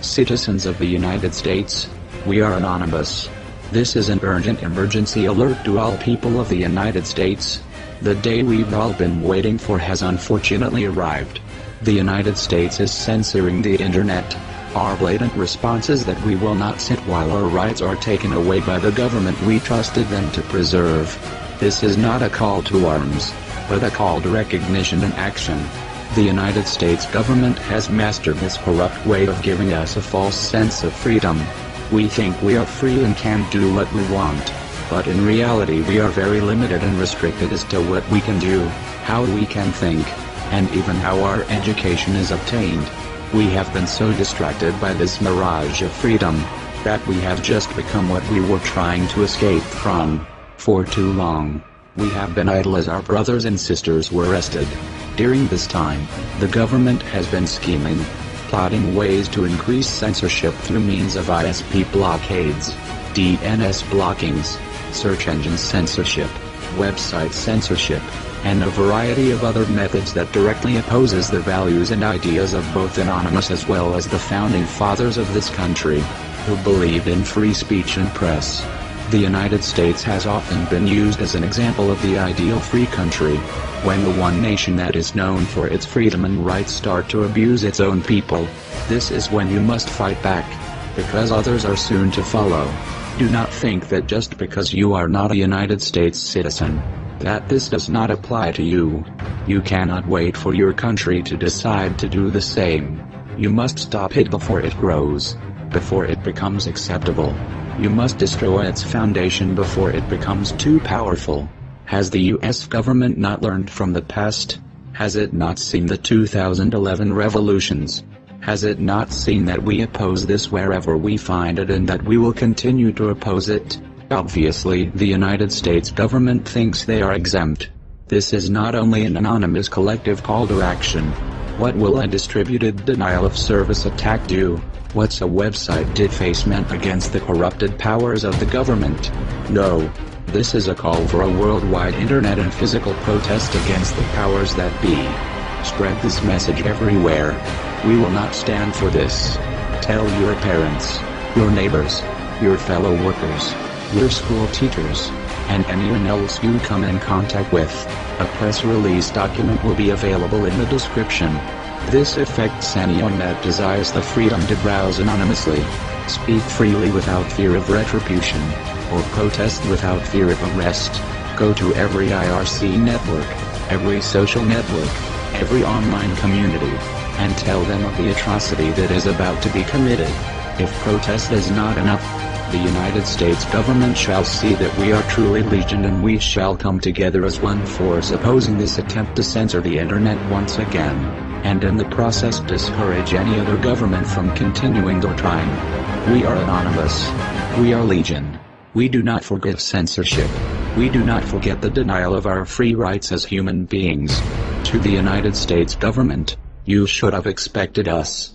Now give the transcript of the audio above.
Citizens of the United States, we are anonymous. This is an urgent emergency alert to all people of the United States. The day we've all been waiting for has unfortunately arrived. The United States is censoring the internet. Our blatant response is that we will not sit while our rights are taken away by the government we trusted them to preserve. This is not a call to arms, but a call to recognition and action. The United States government has mastered this corrupt way of giving us a false sense of freedom. We think we are free and can do what we want, but in reality we are very limited and restricted as to what we can do, how we can think, and even how our education is obtained. We have been so distracted by this mirage of freedom, that we have just become what we were trying to escape from. For too long, we have been idle as our brothers and sisters were arrested. During this time, the government has been scheming, plotting ways to increase censorship through means of ISP blockades, DNS blockings, search engine censorship, website censorship, and a variety of other methods that directly opposes the values and ideas of both Anonymous as well as the founding fathers of this country, who believed in free speech and press. The United States has often been used as an example of the ideal free country. When the one nation that is known for its freedom and rights start to abuse its own people, this is when you must fight back, because others are soon to follow. Do not think that just because you are not a United States citizen, that this does not apply to you. You cannot wait for your country to decide to do the same. You must stop it before it grows, before it becomes acceptable. You must destroy its foundation before it becomes too powerful. Has the US government not learned from the past? Has it not seen the 2011 revolutions? Has it not seen that we oppose this wherever we find it and that we will continue to oppose it? Obviously, the United States government thinks they are exempt. This is not only an anonymous collective call to action. What will a distributed denial of service attack do? What's a website defacement against the corrupted powers of the government? No. This is a call for a worldwide internet and physical protest against the powers that be. Spread this message everywhere. We will not stand for this. Tell your parents, your neighbors, your fellow workers, your school teachers, and anyone else you come in contact with. A press release document will be available in the description. This affects anyone that desires the freedom to browse anonymously, speak freely without fear of retribution, or protest without fear of arrest. Go to every IRC network, every social network, every online community, and tell them of the atrocity that is about to be committed. If protest is not enough, the United States government shall see that we are truly legion and we shall come together as one force opposing this attempt to censor the internet once again, and in the process discourage any other government from continuing or trying. We are anonymous. We are legion. We do not forgive censorship. We do not forget the denial of our free rights as human beings. To the United States government, you should have expected us.